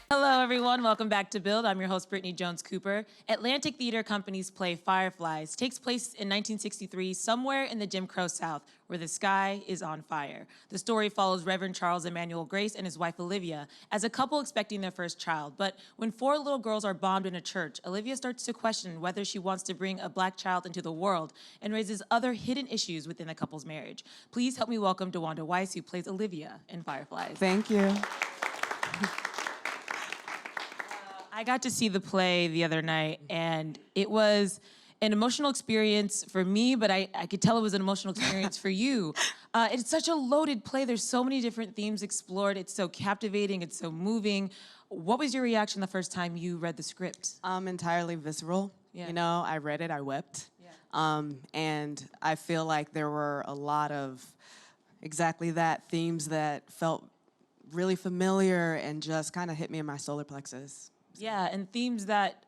Hello, everyone. Welcome back to Build. I'm your host, Brittany Jones-Cooper. Atlantic Theater Company's play Fireflies takes place in 1963 somewhere in the Jim Crow South, where the sky is on fire. The story follows Reverend Charles Emmanuel Grace and his wife, Olivia, as a couple expecting their first child. But when 4 little girls are bombed in a church, Olivia starts to question whether she wants to bring a black child into the world and raises other hidden issues within the couple's marriage. Please help me welcome DeWanda Wise, who plays Olivia in Fireflies. Thank you. I got to see the play the other night, and it was an emotional experience for me, but I could tell it was an emotional experience for you. It's such a loaded play. There's so many different themes explored. It's so captivating. It's so moving. What was your reaction the first time you read the script? Entirely visceral. Yeah. You know, I read it, I wept. Yeah. And I feel like there were a lot of exactly that, themes that felt really familiar and just kind of hit me in my solar plexus. Yeah, and themes that,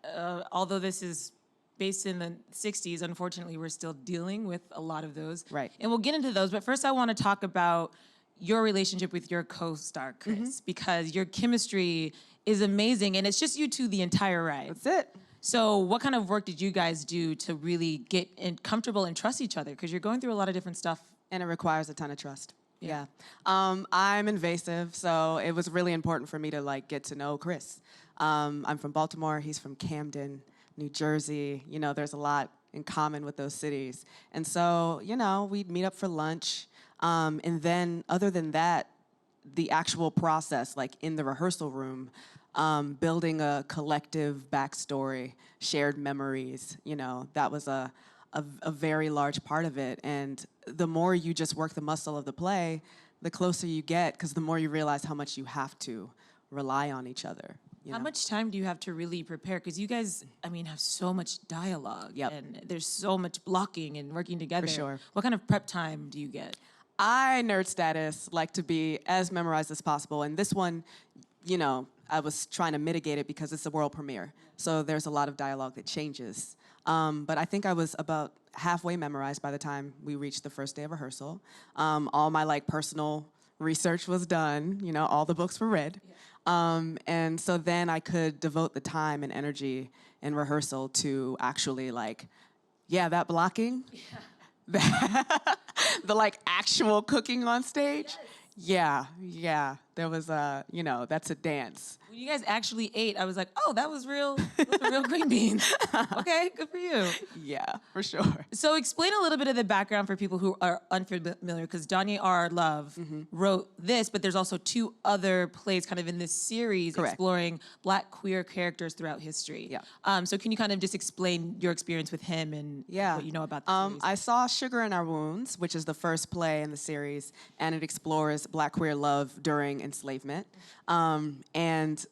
although this is based in the 60s, unfortunately, we're still dealing with a lot of those. Right. And we'll get into those, but first I want to talk about your relationship with your co-star, Chris, because your chemistry is amazing, and it's just you two the entire ride. That's it. So what kind of work did you guys do to really get comfortable and trust each other? Because you're going through a lot of different stuff. And it requires a ton of trust. Yeah. I'm invasive, so it was really important for me to get to know Chris. I'm from Baltimore, he's from Camden, New Jersey. You know, there's a lot in common with those cities. And so, you know, we'd meet up for lunch. And then other than that, the actual process, like in the rehearsal room, building a collective backstory, shared memories, you know, that was a very large part of it. And the more you just work the muscle of the play, the closer you get, because the more you realize how much you have to rely on each other. You know? How much time do you have to really prepare? Because you guys, I mean, have so much dialogue. Yep. And there's so much blocking and working together. For sure. What kind of prep time do you get? I, nerd status, like to be as memorized as possible. And this one, you know, I was trying to mitigate it because it's a world premiere. So there's a lot of dialogue that changes. But I think I was about halfway memorized by the time we reached the first day of rehearsal. All my personal research was done, you know, all the books were read. Yeah. And so then I could devote the time and energy in rehearsal to actually that blocking, yeah. the actual cooking on stage. Yes. Yeah, there was you know, that's a dance. When you guys actually ate, I was like, oh, that was real, those were real green beans. Okay, good for you. Yeah, for sure. So explain a little bit of the background for people who are unfamiliar, because Donnie Our Love wrote this, but there's also 2 other plays kind of in this series. Correct. Exploring Black queer characters throughout history. Yeah. So can you kind of just explain your experience with him and what you know about the series? I saw Sugar in Our Wounds, which is the first play in the series, and it explores Black queer love during enslavement. And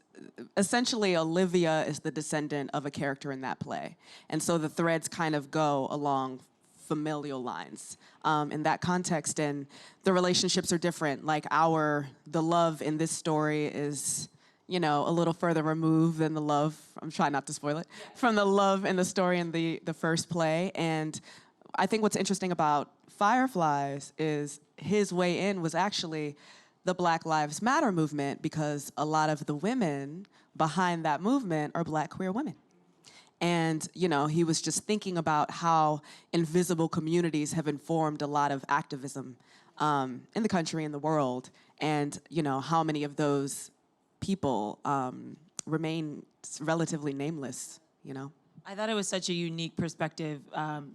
essentially, Olivia is the descendant of a character in that play. And so the threads kind of go along familial lines in that context. And the relationships are different. The love in this story is, you know, a little further removed than the love, I'm trying not to spoil it, from the love in the story in the first play. And I think what's interesting about Fireflies is his way in was actually the Black Lives Matter movement, because a lot of the women behind that movement are Black queer women. And, you know, he was just thinking about how invisible communities have informed a lot of activism in the country and the world, and, you know, how many of those people remain relatively nameless, you know? I thought it was such a unique perspective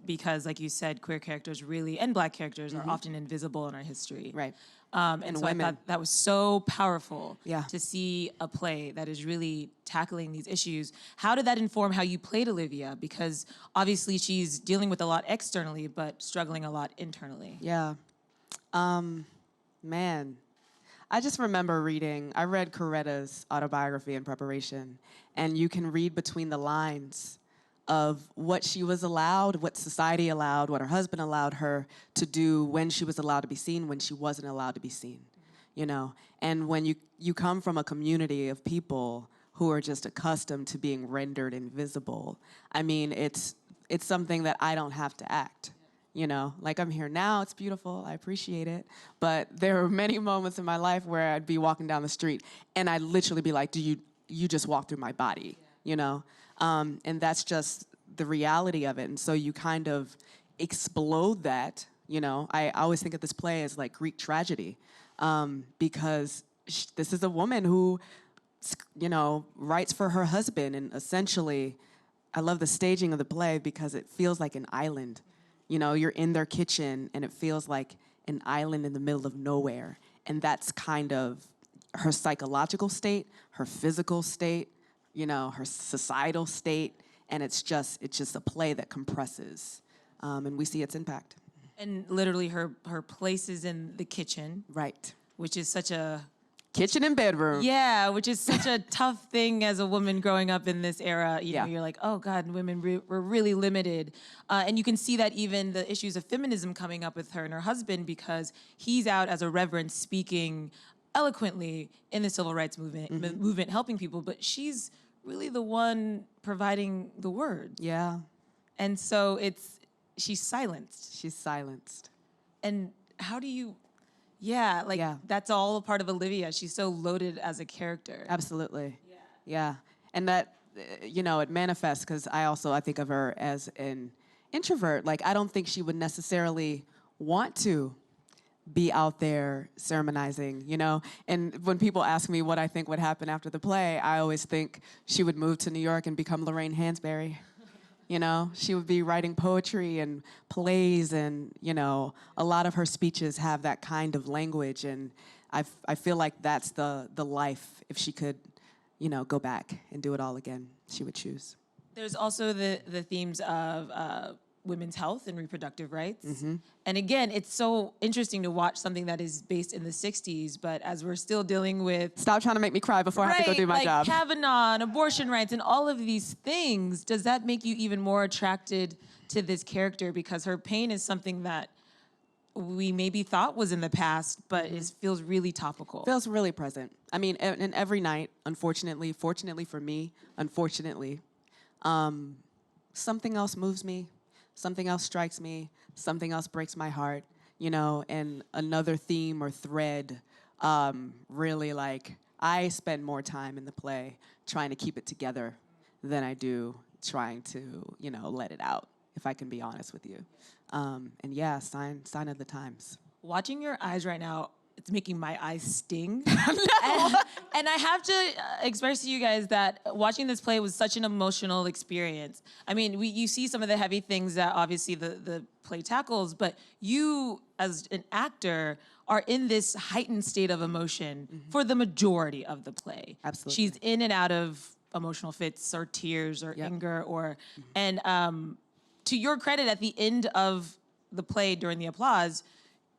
because, like you said, queer characters really, and Black characters, are often invisible in our history. Right. And so women. I thought that was so powerful Yeah. to see a play that is really tackling these issues. How did that inform how you played Olivia? Because obviously she's dealing with a lot externally, but struggling a lot internally. Yeah. Man. I just remember I read Coretta's autobiography in preparation, and you can read between the lines of what she was allowed, what society allowed, what her husband allowed her to do, when she was allowed to be seen, when she wasn't allowed to be seen, you know? And when you come from a community of people who are just accustomed to being rendered invisible, I mean, it's something that I don't have to act. You know, I'm here now, it's beautiful, I appreciate it. But there were many moments in my life where I'd be walking down the street and I'd literally be like, do you you just walked through my body, you know? And that's just the reality of it. And so you kind of explode that, you know? I always think of this play as like Greek tragedy, because this is a woman who, you know, writes for her husband, and essentially, I love the staging of the play because it feels like an island. You know, you're in their kitchen and it feels like an island in the middle of nowhere. And that's kind of her psychological state, her physical state, you know, her societal state. And it's just a play that compresses. And we see its impact. And literally her place is in the kitchen. Right. Which is such a... Kitchen and bedroom. Yeah, which is such a tough thing as a woman growing up in this era. You know, you're like, oh God, women were really limited. And you can see that even the issues of feminism coming up with her and her husband, because he's out as a reverend speaking eloquently in the civil rights movement, helping people, but she's really the one providing the word. Yeah. And so she's silenced. She's silenced. And how do you... that's all a part of Olivia. She's so loaded as a character. Absolutely. Yeah. And that, you know, it manifests because I think of her as an introvert. Like, I don't think she would necessarily want to be out there sermonizing, you know? And when people ask me what I think would happen after the play, I always think she would move to New York and become Lorraine Hansberry. You know, she would be writing poetry and plays, and, you know, a lot of her speeches have that kind of language, and I feel like that's the life. If she could, you know, go back and do it all again, she would choose. There's also the themes of women's health and reproductive rights. Mm-hmm. And again, it's so interesting to watch something that is based in the 60s, but as we're still dealing with... Stop trying to make me cry before I have to go do my job. Kavanaugh and abortion rights and all of these things, does that make you even more attracted to this character? Because her pain is something that we maybe thought was in the past, but feels really topical. Feels really present. I mean, and every night, fortunately for me, unfortunately, something else moves me. Something else strikes me, something else breaks my heart, you know, and another theme or thread, really, like, I spend more time in the play trying to keep it together than I do trying to, you know, let it out, if I can be honest with you. And yeah, sign of the times. Watching your eyes right now, it's making my eyes sting. And I have to express to you guys that watching this play was such an emotional experience. I mean, you see some of the heavy things that obviously the play tackles, but you, as an actor, are in this heightened state of emotion for the majority of the play. Absolutely. She's in and out of emotional fits or tears or anger or... And to your credit, at the end of the play during the applause,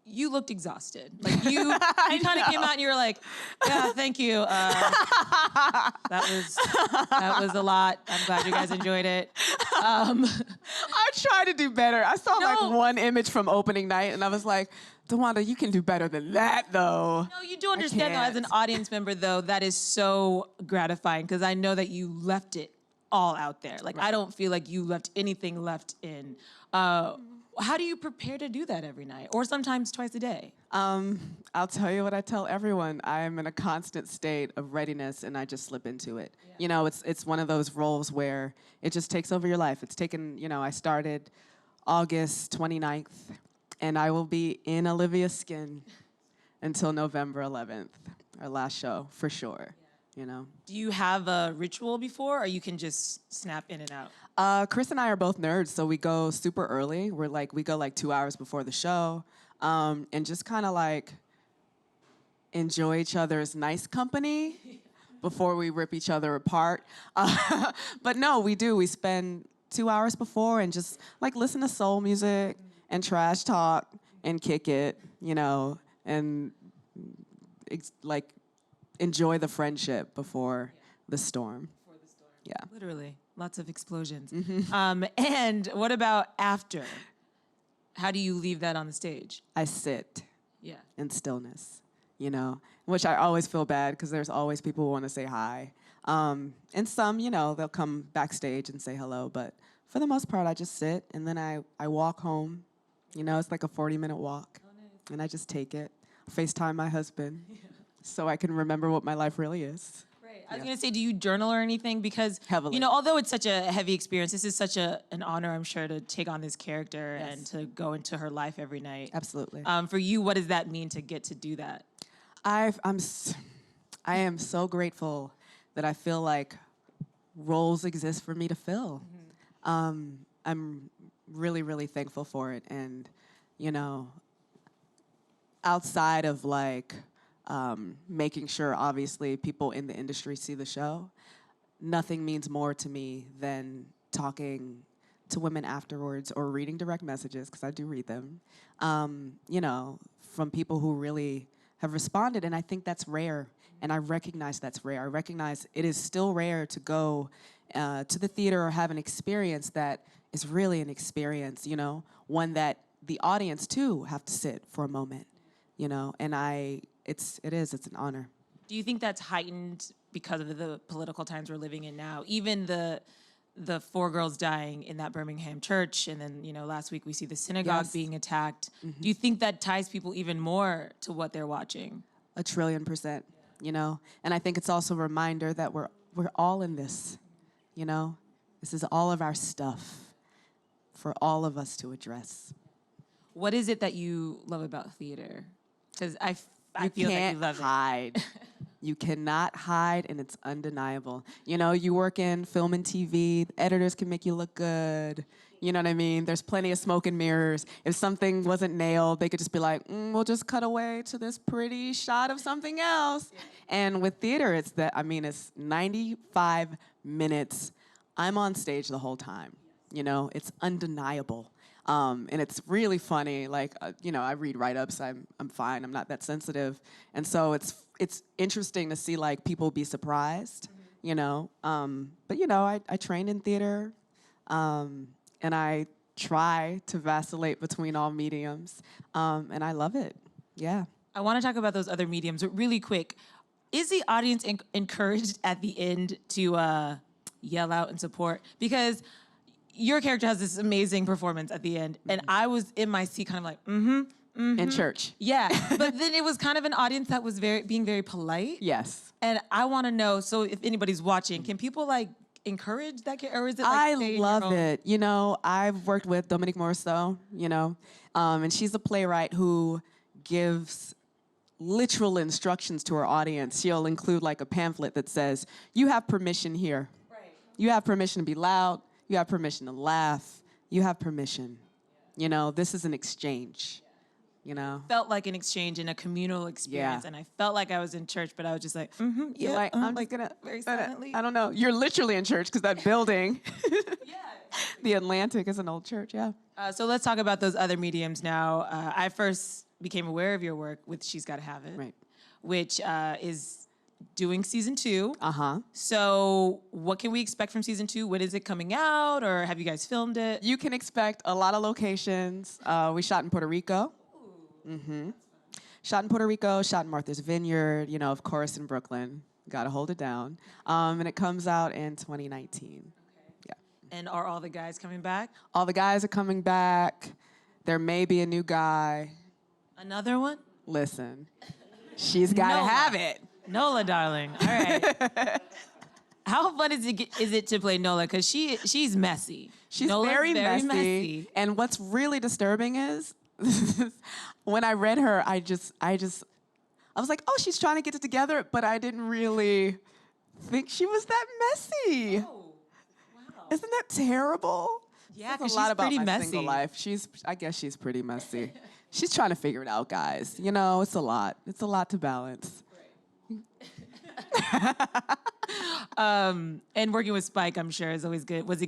you looked exhausted. Like you kind of came out and you were like, yeah, thank you. That was a lot. I'm glad you guys enjoyed it. I tried to do better. I saw like one image from opening night and I was like, DeWanda, you can do better than that though. No, you do understand though, as an audience member though, that is so gratifying because I know that you left it all out there. Like I don't feel like you left anything left in. How do you prepare to do that every night or sometimes twice a day? I'll tell you what I tell everyone. I'm in a constant state of readiness and I just slip into it. Yeah. You know, it's one of those roles where it just takes over your life. It's taken, you know, I started August 29th and I will be in Olivia's skin until November 11th, our last show, for sure. You know. Do you have a ritual before, or you can just snap in and out? Chris and I are both nerds, so we go super early. We go like 2 hours before the show, and just kind of like enjoy each other's nice company before we rip each other apart. But no, we do. We spend 2 hours before and just like listen to soul music and trash talk and kick it, you know, and like enjoy the friendship before the storm. Yeah. Literally. Lots of explosions. And what about after? How do you leave that on the stage? I sit Yeah. in stillness, you know, which I always feel bad because there's always people who want to say hi. And some, you know, they'll come backstage and say hello. But for the most part, I just sit and then I walk home. You know, it's like a 40-minute walk. Oh, nice. And I just take it, FaceTime my husband so I can remember what my life really is. Right. I was gonna say, do you journal or anything? Because Heavily. you know, although it's such a heavy experience, this is such an honor, I'm sure, to take on this character and to go into her life every night. Absolutely. For you, what does that mean to get to do that? I am so grateful that I feel like roles exist for me to fill. I'm really, really thankful for it. And, you know, outside of like making sure, obviously, people in the industry see the show, nothing means more to me than talking to women afterwards or reading direct messages, because I do read them, you know, from people who really have responded. And I think that's rare. And I recognize that's rare. I recognize it is still rare to go to the theater or have an experience that is really an experience, you know, one that the audience too have to sit for a moment, you know, and it's an honor. Do you think that's heightened because of the political times we're living in now? Even the 4 girls dying in that Birmingham church, and then, you know, last week we see the synagogue being attacked. Do you think that ties people even more to what they're watching? 1,000,000,000%, you know? And I think it's also a reminder that we're all in this, you know? This is all of our stuff for all of us to address. What is it that you love about theater? Because I feel like you love hide. You cannot hide, and it's undeniable. You know, you work in film and TV, the editors can make you look good. You know what I mean? There's plenty of smoke and mirrors. If something wasn't nailed, they could just be like, we'll just cut away to this pretty shot of something else. Yeah. And with theater, it's 95 minutes. I'm on stage the whole time. You know, it's undeniable. And it's really funny. Like, you know, I read write-ups. I'm fine. I'm not that sensitive. And so it's interesting to see, like, people be surprised, you know. But, you know, I trained in theater, and I try to vacillate between all mediums, and I love it. Yeah. I want to talk about those other mediums, but really quick. Is the audience encouraged at the end to yell out and support? Because your character has this amazing performance at the end, and I was in my seat kind of like, In church. Yeah, but then it was kind of an audience that was being very polite. Yes. And I want to know, so if anybody's watching, can people like encourage that, or is it like I stay in love your own? it. You know, I've worked with Dominique Morisseau, you know, and she's a playwright who gives literal instructions to her audience. She'll include like a pamphlet that says, you have permission here. Right. You have permission to be loud. You have permission to laugh. You have permission. You know, this is an exchange. You know, Felt like an exchange and a communal experience, and I felt like I was in church, but I was just like, yeah, like, I'm like just gonna very silently. I don't know. You're literally in church because that building, Yeah. the Atlantic, is an old church. Yeah. So let's talk about those other mediums now. I first became aware of your work with She's Gotta Have It, Right. which is doing season 2. Uh-huh. So what can we expect from season 2? When is it coming out, or have you guys filmed it? You can expect a lot of locations. We shot in Puerto Rico. Shot in Puerto Rico, shot in Martha's Vineyard, you know, of course, in Brooklyn. Gotta hold it down. And it comes out in 2019. Yeah. And are all the guys coming back? All the guys are coming back. There may be a new guy. Another one? Listen, she's gotta Nola. have it. Nola, darling. All right. How fun is it to play Nola? Because she's messy. She's Nola's very messy. And what's really disturbing is when I read her, I was like, oh, she's trying to get it together, but I didn't really think she was that messy. Oh, wow. Isn't that terrible? Yeah, Says because a lot she's about pretty my messy. single life. I guess she's pretty messy. She's trying to figure it out, guys. You know, it's a lot. It's a lot to balance. And working with Spike, I'm sure, is always good. Was it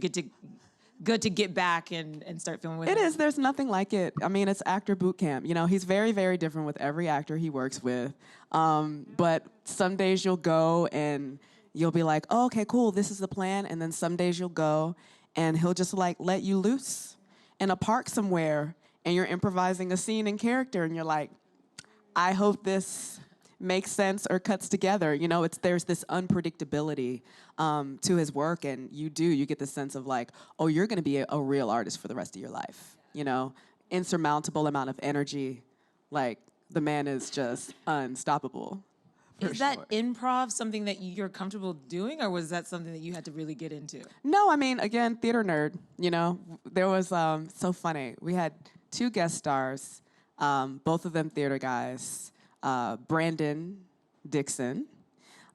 good to get back and start filming with him? It is. There's nothing like it. I mean, it's actor boot camp. You know, he's very, very different with every actor he works with. But some days you'll go and you'll be like, oh, okay, cool, this is the plan. And then some days you'll go and he'll just like let you loose in a park somewhere and you're improvising a scene in character and you're like, I hope this makes sense or cuts together. You know, there's this unpredictability to his work, and you get the sense of like, oh, you're going to be a real artist for the rest of your life. You know, insurmountable amount of energy. Like, the man is just unstoppable. Is that improv something that you're comfortable doing, or was that something that you had to really get into? No, I mean, again, theater nerd, you know. There was, so funny. We had 2 guest stars, both of them theater guys, Brandon Dixon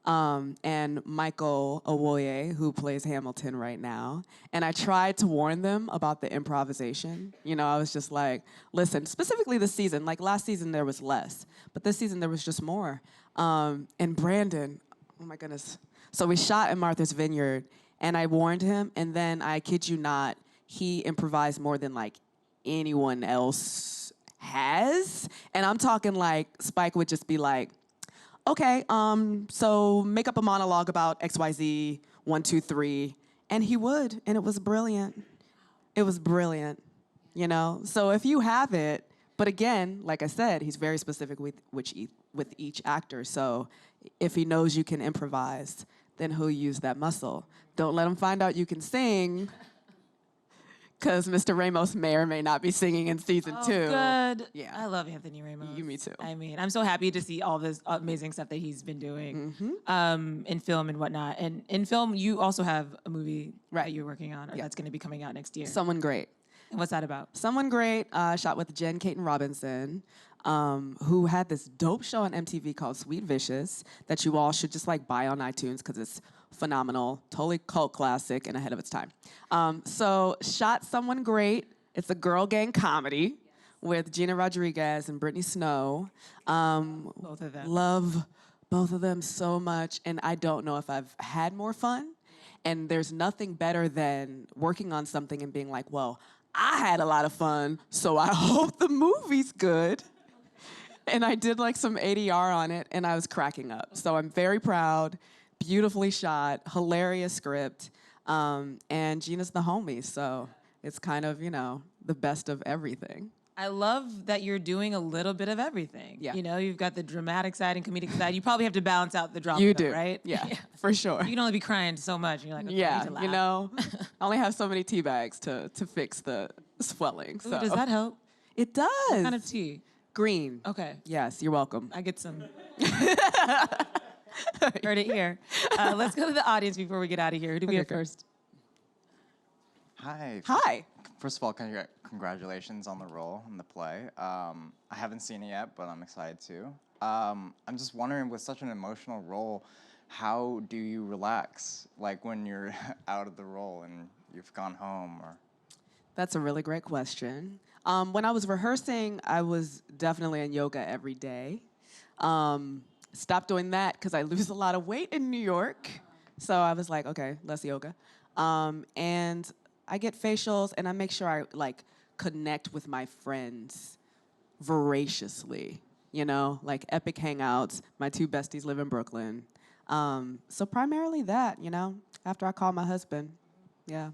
and Michael Owoye, who plays Hamilton right now. And I tried to warn them about the improvisation. You know, I was just like, listen, specifically this season, like last season there was less, but this season there was just more. And Brandon, oh my goodness. So we shot in Martha's Vineyard, and I warned him, and then I kid you not, he improvised more than like anyone else has. And I'm talking like Spike would just be like, okay, so make up a monologue about XYZ, 1, 2, 3. And he would, and it was brilliant. It was brilliant, you know? So if you have it, but again, like I said, he's very specific with each actor. So if he knows you can improvise, then he'll use that muscle. Don't let him find out you can sing, because Mr. Ramos may or may not be singing in season 2. Good. Yeah. I love Anthony Ramos. Me too. I mean, I'm so happy to see all this amazing stuff that he's been doing in film and whatnot. And in film, you also have a movie that you're working on, or that's going to be coming out next year. Someone Great. And what's that about? Someone Great, shot with Jen Caton Robinson, who had this dope show on MTV called Sweet Vicious that you all should just like buy on iTunes because it's phenomenal, totally cult classic and ahead of its time. So shot Someone Great. It's a girl gang comedy with Gina Rodriguez and Brittany Snow. Both of them. Love both of them so much, and I don't know if I've had more fun. And there's nothing better than working on something and being like, well, I had a lot of fun, so I hope the movie's good. And I did like some ADR on it, and I was cracking up. So I'm very proud, beautifully shot, hilarious script, and Gina's the homie, so it's kind of, you know, the best of everything. I love that you're doing a little bit of everything. Yeah. You know, you've got the dramatic side and comedic side. You probably have to balance out the drama, You do, right? yeah, for sure. You can only be crying so much, and you're like, okay, I need Yeah, to laugh. you know, I only have so many tea bags to fix the swelling. Ooh, So. does that help? It does. What kind of tea? Green. Okay. Yes, you're welcome. I get some. Heard it here. Let's go to the audience before we get out of here. Who do we have first? Hi. Hi. First of all, congratulations on the role in the play. I haven't seen it yet, but I'm excited to. I'm just wondering, with such an emotional role, how do you relax, like when you're out of the role and you've gone home? Or That's a really great question. When I was rehearsing, I was definitely in yoga every day. Stopped doing that because I lose a lot of weight in New York. So I was like, okay, less yoga. And I get facials, and I make sure I like connect with my friends voraciously, you know, like epic hangouts. My 2 besties live in Brooklyn. So primarily that, you know, after I call my husband. Yeah.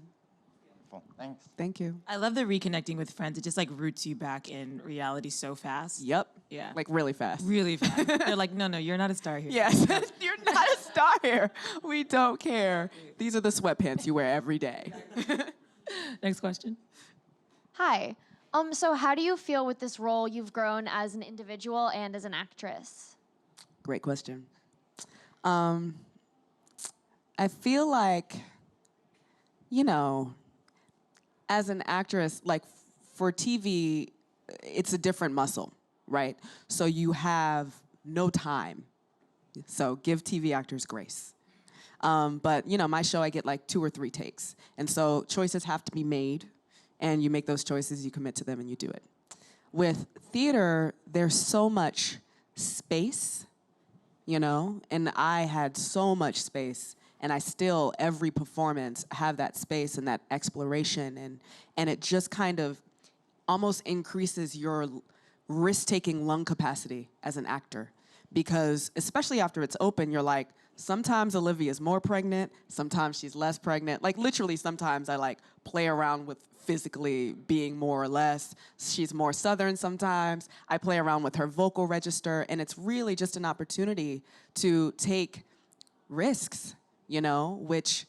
well, thanks. Thank you. I love the reconnecting with friends. It just like roots you back in reality so fast. Yep. Yeah. Like really fast. Really fast. They're like, no, you're not a star here. Yes, you're not a star here. We don't care. These are the sweatpants you wear every day. Next question. Hi. So how do you feel with this role? You've grown as an individual and as an actress. Great question. I feel like, you know, as an actress, like for TV, it's a different muscle, right? So you have no time. So give TV actors grace. But, you know, my show, I get like 2 or 3 takes. And so choices have to be made, and you make those choices, you commit to them, and you do it. With theater, there's so much space, you know, and I had so much space, and I still, every performance, have that space and that exploration, and it just kind of almost increases your risk-taking lung capacity as an actor. Because especially after it's open, you're like, sometimes Olivia is more pregnant, sometimes she's less pregnant. Like literally sometimes I like play around with physically being more or less. She's more Southern sometimes. I play around with her vocal register, and it's really just an opportunity to take risks, you know, which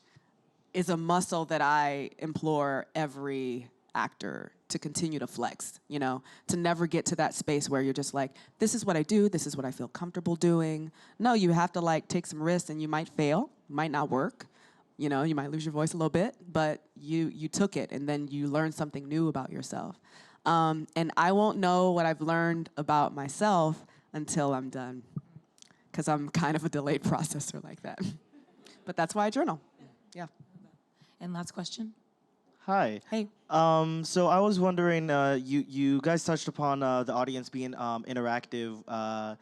is a muscle that I implore every actor to continue to flex, you know, to never get to that space where you're just like, this is what I do, this is what I feel comfortable doing. No, you have to like take some risks, and you might fail, might not work, you know, you might lose your voice a little bit, but you took it, and then you learned something new about yourself. And I won't know what I've learned about myself until I'm done, because I'm kind of a delayed processor like that. But that's why I journal. Yeah. And last question. Hi. Hey. So I was wondering, you guys touched upon the audience being interactive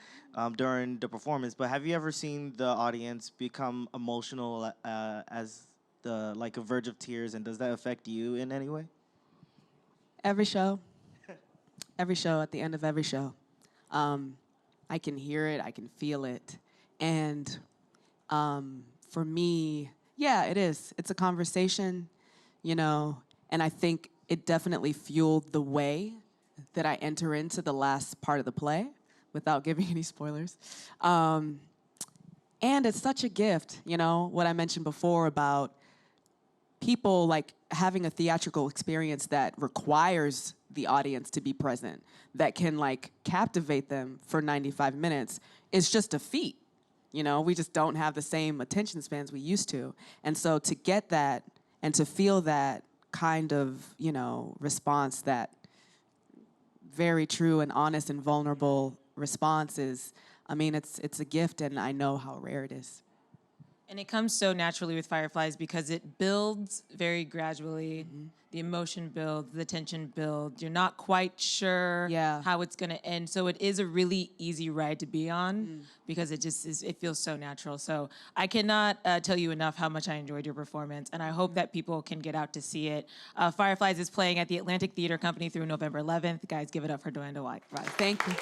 during the performance, but have you ever seen the audience become emotional as the like a verge of tears, and does that affect you in any way? Every show. Every show, at the end of every show. I can hear it, I can feel it. And for me, yeah, it is. It's a conversation, you know, and I think it definitely fueled the way that I enter into the last part of the play, without giving any spoilers. And it's such a gift, you know, what I mentioned before about people like having a theatrical experience that requires the audience to be present, that can like captivate them for 95 minutes is just a feat. You know, we just don't have the same attention spans we used to. And so to get that and to feel that kind of, you know, response, that very true and honest and vulnerable response is, I mean, it's a gift, and I know how rare it is. And it comes so naturally with Fireflies because it builds very gradually. The emotion builds, the tension builds. You're not quite sure how it's going to end. So it is a really easy ride to be on because it just is, it feels so natural. So I cannot tell you enough how much I enjoyed your performance, and I hope that people can get out to see it. Fireflies is playing at the Atlantic Theater Company through November 11th. Guys, give it up for DeWanda Wise. Thank you.